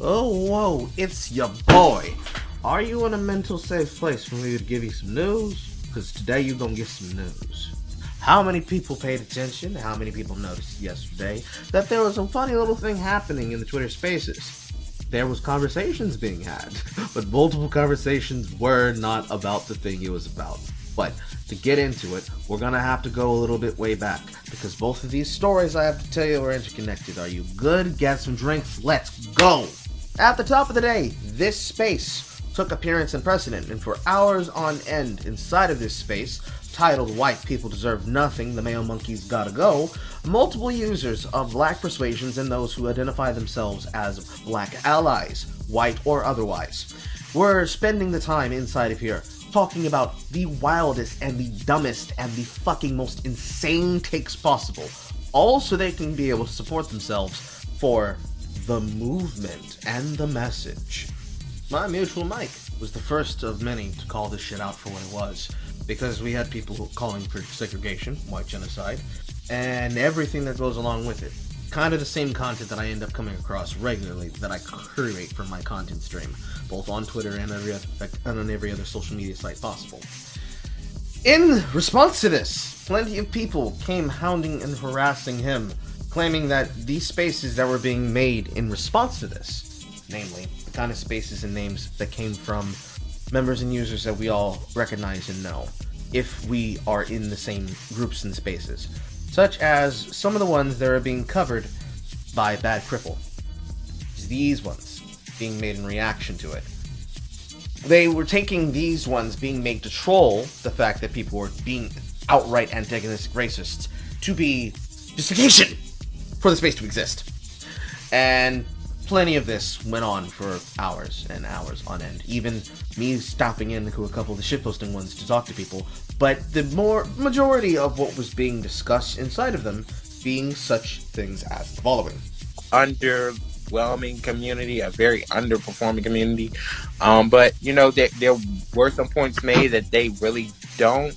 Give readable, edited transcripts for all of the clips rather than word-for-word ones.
Oh, whoa, it's your boy. Are you in a mental safe place for me to give you some news? Because today you're going to get some news. How many people paid attention? How many people noticed yesterday that there was a funny little thing happening in the Twitter spaces? There was conversations being had, but multiple conversations were not about the thing it was about. But to get into it, we're going to have to go a little bit way back, because both of these stories I have to tell you are interconnected. Are you good? Get some drinks. Let's go! At the top of the day, this space took appearance and precedent, and for hours on end inside of this space, titled White People Deserve Nothing, the Male Monkeys Gotta Go, multiple users of black persuasions and those who identify themselves as black allies, white or otherwise, were spending the time inside of here talking about the wildest and the dumbest and the fucking most insane takes possible, all so they can be able to support themselves for the movement and the message. My mutual Mike was the first of many to call this shit out for what it was, because we had people calling for segregation, white genocide, and everything that goes along with it. Kind of the same content that I end up coming across regularly that I curate from my content stream, both on Twitter and on every other social media site possible. In response to this, plenty of people came hounding and harassing him, claiming that these spaces that were being made in response to this, namely the kind of spaces and names that came from members and users that we all recognize and know, if we are in the same groups and spaces, such as some of the ones that are being covered by Bad Cripple. These ones being made in reaction to it. They were taking these ones being made to troll the fact that people were being outright antagonistic racists to be justification for the space to exist. And plenty of this went on for hours and hours on end. Even me stopping into a couple of the shitposting ones to talk to people. But the majority of what was being discussed inside of them being such things as the following. Underwhelming community, a very underperforming community. But, you know, there were some points made that they really don't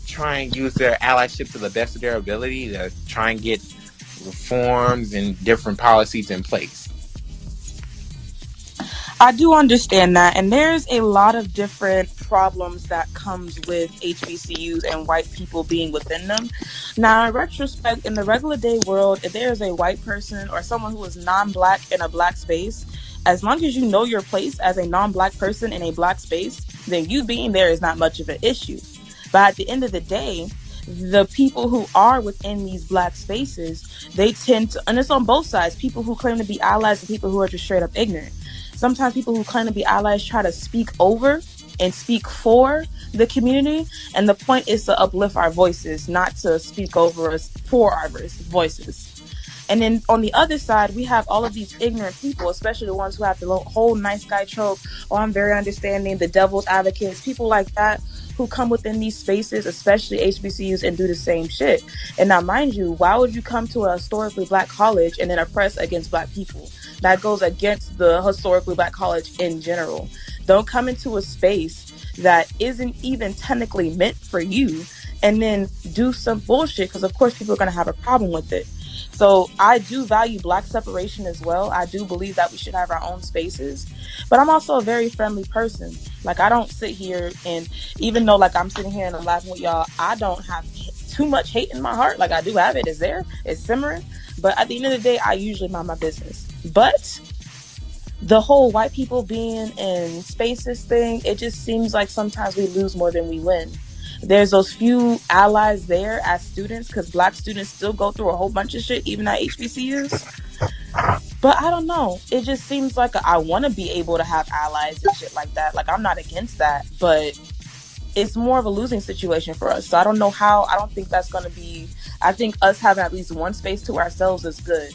try and use their allyship to the best of their ability to try and get reforms and different policies in place. I do understand that, and there's a lot of different problems that comes with HBCUs and white people being within them. Now, in retrospect, in the regular day world, if there is a white person or someone who is non-black in a black space, as long as you know your place as a non-black person in a black space, then you being there is not much of an issue. But at the end of the day, the people who are within these black spaces, they tend to, and it's on both sides, people who claim to be allies and people who are just straight up ignorant. Sometimes people who claim to be allies try to speak over and speak for the community, and the point is to uplift our voices, not to speak over us for our voices. And then on the other side, we have all of these ignorant people, especially the ones who have the whole nice guy trope, or I'm very understanding, the devil's advocates, people like that, who come within these spaces, especially HBCUs, and do the same shit. And now, mind you, why would you come to a historically black college and then oppress against black people? That goes against the historically black college in general. Don't come into a space that isn't even technically meant for you and then do some bullshit, because of course people are going to have a problem with it. So I do value black separation as well. I do believe that we should have our own spaces, but I'm also a very friendly person. Like, I don't sit here, and even though like I'm sitting here and I'm laughing with y'all, I don't have too much hate in my heart. Like, I do have it. It's there. It's simmering. But at the end of the day, I usually mind my business. But the whole white people being in spaces thing, it just seems like sometimes we lose more than we win. There's those few allies there as students, because black students still go through a whole bunch of shit, even at HBCUs. But I don't know. It just seems like I want to be able to have allies and shit like that. Like, I'm not against that, but it's more of a losing situation for us. So I don't know how. I don't think that's going to be. I think us having at least one space to ourselves is good.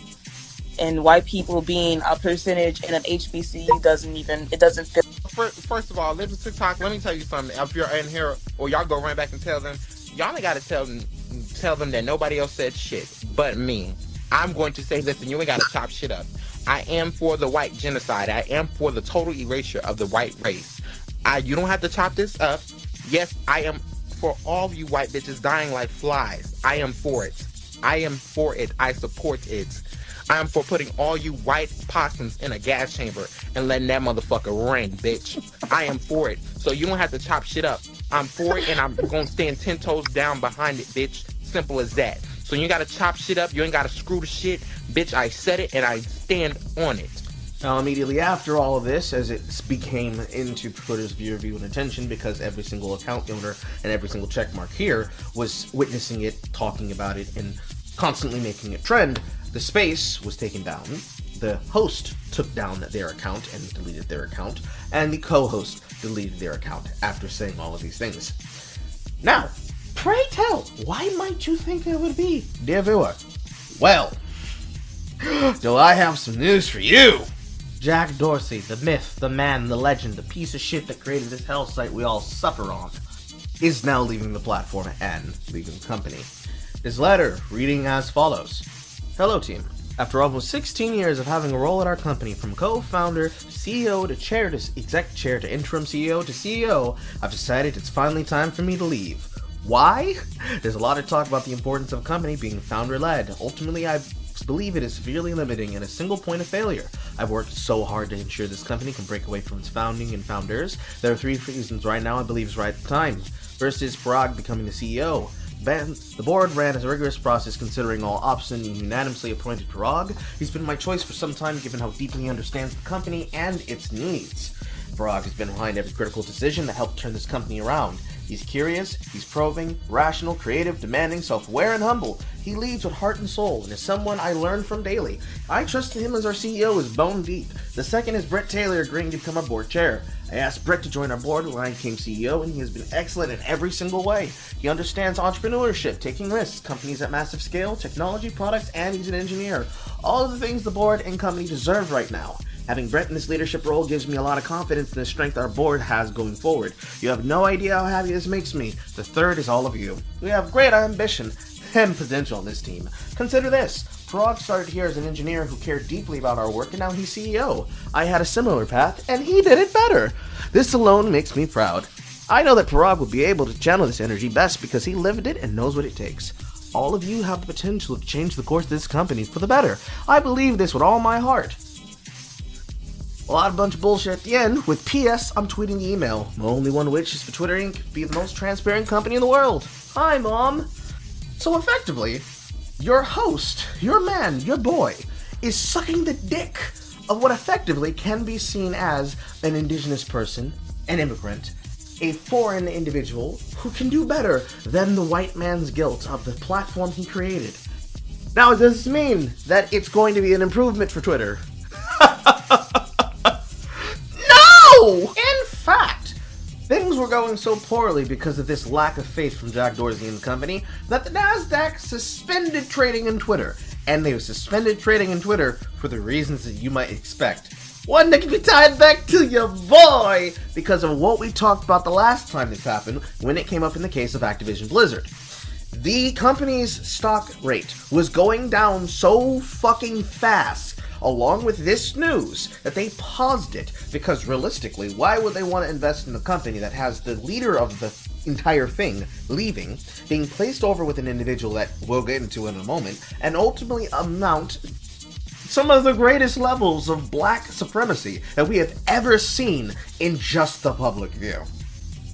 And white people being a percentage in an HBCU doesn't fit. First of all, Little TikTok, let me tell you something. If you're in here, or y'all go run back and tell them, y'all ain't got to tell them that nobody else said shit but me. I'm going to say, listen, you ain't got to chop shit up. I am for the white genocide. I am for the total erasure of the white race. You don't have to chop this up. Yes, I am for all of you white bitches dying like flies. I am for it. I am for it. I support it. I am for putting all you white possums in a gas chamber and letting that motherfucker ring, bitch. I am for it. So you don't have to chop shit up. I'm for it, and I'm gonna stand 10 toes down behind it, bitch. Simple as that. So you ain't gotta chop shit up. You ain't gotta screw the shit. Bitch, I said it, and I stand on it. Now, immediately after all of this, as it became into Twitter's view and attention, because every single account owner and every single checkmark here was witnessing it, talking about it, and constantly making it trend, the space was taken down. The host took down their account and deleted their account, and the co-host deleted their account after saying all of these things. Now, pray tell, why might you think it would be, dear viewer? Well, do I have some news for you? Jack Dorsey, the myth, the man, the legend, the piece of shit that created this hell site we all suffer on, is now leaving the platform and leaving the company. His letter reading as follows. Hello team. After almost 16 years of having a role at our company, from co-founder, CEO to chair to exec chair to interim CEO to CEO, I've decided it's finally time for me to leave. Why? There's a lot of talk about the importance of a company being founder-led. Ultimately, I believe it is severely limiting and a single point of failure. I've worked so hard to ensure this company can break away from its founding and founders. There are 3 reasons right now I believe is right time. First is Parag becoming the CEO. The board ran a rigorous process considering all options and unanimously appointed Parag. He's been my choice for some time given how deeply he understands the company and its needs. Parag has been behind every critical decision that helped turn this company around. He's curious, he's probing, rational, creative, demanding, self-aware, and humble. He leads with heart and soul, and is someone I learn from daily. I trusted him as our CEO is bone deep. The second is Brett Taylor agreeing to become our board chair. I asked Brett to join our board when I became CEO, and he has been excellent in every single way. He understands entrepreneurship, taking risks, companies at massive scale, technology, products, and he's an engineer. All of the things the board and company deserve right now. Having Brett in this leadership role gives me a lot of confidence in the strength our board has going forward. You have no idea how happy this makes me. The third is all of you. We have great ambition and potential in this team. Consider this. Parag started here as an engineer who cared deeply about our work, and now he's CEO. I had a similar path, and he did it better. This alone makes me proud. I know that Parag will be able to channel this energy best because he lived it and knows what it takes. All of you have the potential to change the course of this company for the better. I believe this with all my heart. A bunch of bullshit at the end. With PS, I'm tweeting the email. The only one which is for Twitter Inc. Be the most transparent company in the world. Hi, Mom. So effectively, your host, your man, your boy, is sucking the dick of what effectively can be seen as an indigenous person, an immigrant, a foreign individual who can do better than the white man's guilt of the platform he created. Now, does this mean that it's going to be an improvement for Twitter? In fact, things were going so poorly because of this lack of faith from Jack Dorsey and the company that the Nasdaq suspended trading in Twitter. And they suspended trading in Twitter for the reasons that you might expect. One that can be tied back to your boy because of what we talked about the last time this happened when it came up in the case of Activision Blizzard. The company's stock rate was going down so fucking fast along with this news that they paused it, because realistically, why would they want to invest in a company that has the leader of the entire thing leaving, being placed over with an individual that we'll get into in a moment, and ultimately amount some of the greatest levels of black supremacy that we have ever seen in just the public view.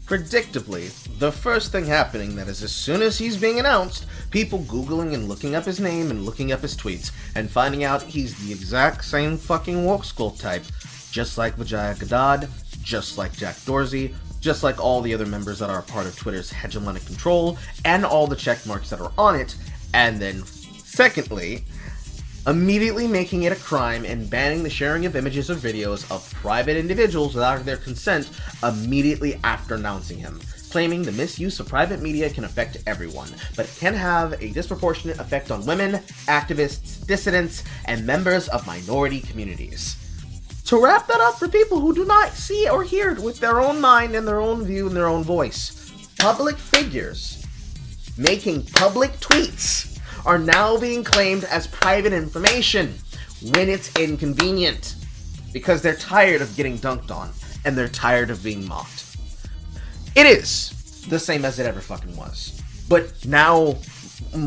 Predictably, the first thing happening that is as soon as he's being announced, people Googling and looking up his name and looking up his tweets and finding out he's the exact same fucking woke skull type, just like Vijaya Gadad, just like Jack Dorsey, just like all the other members that are part of Twitter's hegemonic control, and all the check marks that are on it, and then, secondly, immediately making it a crime and banning the sharing of images or videos of private individuals without their consent immediately after announcing him, claiming the misuse of private media can affect everyone, but it can have a disproportionate effect on women, activists, dissidents, and members of minority communities. To wrap that up for people who do not see or hear it with their own mind and their own view and their own voice, public figures making public tweets are now being claimed as private information when it's inconvenient, because they're tired of getting dunked on and they're tired of being mocked. It is the same as it ever fucking was, but now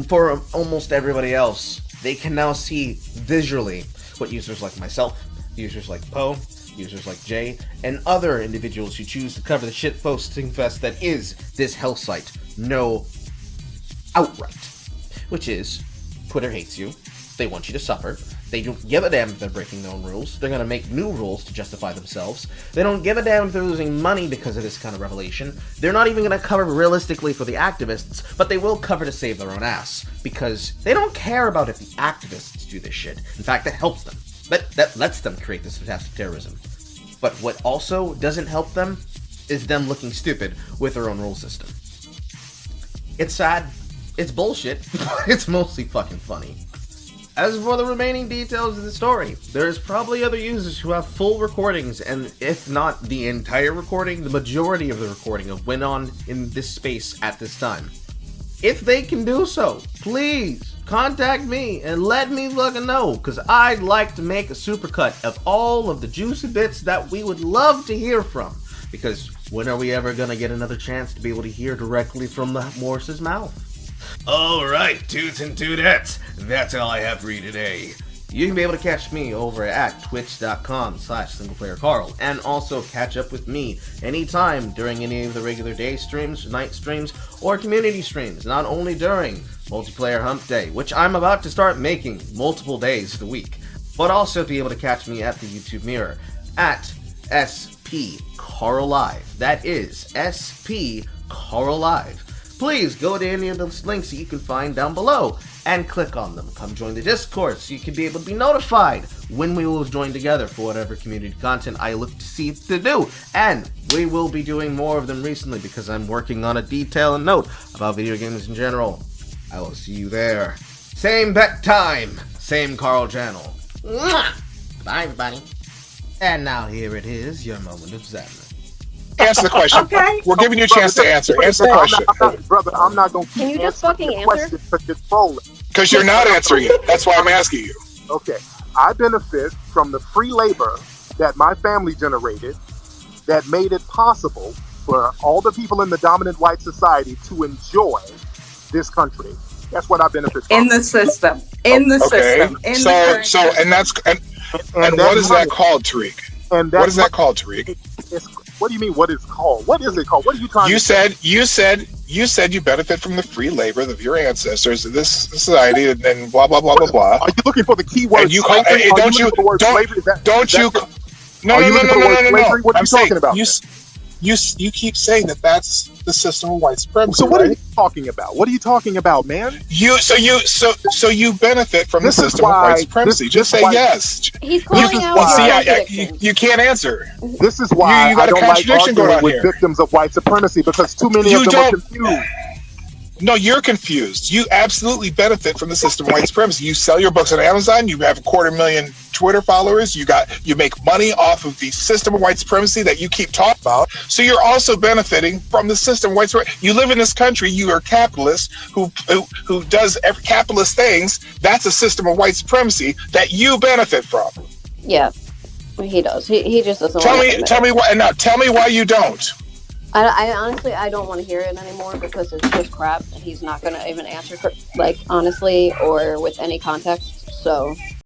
for almost everybody else, They can now see visually what users like myself, users like Poe, users like Jay, and other individuals who choose to cover the shitposting fest that is this hell site know outright. Which is, Twitter hates you, they want you to suffer, they don't give a damn if they're breaking their own rules, they're gonna make new rules to justify themselves, they don't give a damn if they're losing money because of this kind of revelation, they're not even gonna cover realistically for the activists, but they will cover to save their own ass, because they don't care about if the activists do this shit. In fact, that helps them. That lets them create this fantastic terrorism. But what also doesn't help them is them looking stupid with their own rule system. It's sad, it's bullshit, but it's mostly fucking funny. As for the remaining details of the story, there's probably other users who have full recordings, and if not the entire recording, the majority of the recording of went on in this space at this time. If they can do so, please contact me and let me fucking know, because I'd like to make a supercut of all of the juicy bits that we would love to hear from, because when are we ever gonna get another chance to be able to hear directly from the horse's mouth? Alright, toots and tudettes, that's all I have for you today. You can be able to catch me over at twitch.com/SinglePlayerCarl, and also catch up with me anytime during any of the regular day streams, night streams, or community streams, not only during Multiplayer Hump Day, which I'm about to start making multiple days of the week, but also be able to catch me at the YouTube mirror at SPCarlLive. That is SPCarlLive. Please go to any of those links that you can find down below and click on them. Come join the Discord so you can be able to be notified when we will join together for whatever community content I look to see to do. And we will be doing more of them recently because I'm working on a detail and note about video games in general. I will see you there. Same bet time, same Carl channel. Mwah! Bye everybody. And now here it is, your moment of Zen. Answer the question. Okay. We're giving you a chance to answer. Answer the question. I'm not going to keep Can you just answering fucking the answer? question because it's rolling. Because you're not answering it. That's why I'm asking you. Okay. I benefit from the free labor that my family generated that made it possible for all the people in the dominant white society to enjoy this country. That's what I benefit from. In the system. In the system. In the current system. And what is that called, Tariq? And What is that called, Tariq? What do you mean? What is called? What is it called? What are you trying to say? You said you benefit from the free labor of your ancestors in this society, and then blah blah blah blah blah. Are you looking for the key word? And you call, slavery? don't you What are you talking about? You keep saying that's the system of white supremacy. So what right? are you talking about? What are you talking about, man? So you benefit from This the is system of why- white supremacy. this Just is say why- yes. He's calling is out why- your See, contradictions. you can't answer. This is why You got I a don't like contradiction going arguing on with here. victims of white supremacy because too many You of them are don't- confused. No, you're confused. You absolutely benefit from the system of white supremacy. You sell your books on Amazon. You have 250,000 Twitter followers. You make money off of the system of white supremacy that you keep talking about. So you're also benefiting from the system of white supremacy. You live in this country. You are a capitalist who does every capitalist things. That's a system of white supremacy that you benefit from. Yeah, he does. He just doesn't. Tell want me, to admit tell it. me why. Now, tell me why you don't. I honestly, I don't want to hear it anymore because it's just crap, and he's not going to even answer, honestly, or with any context. So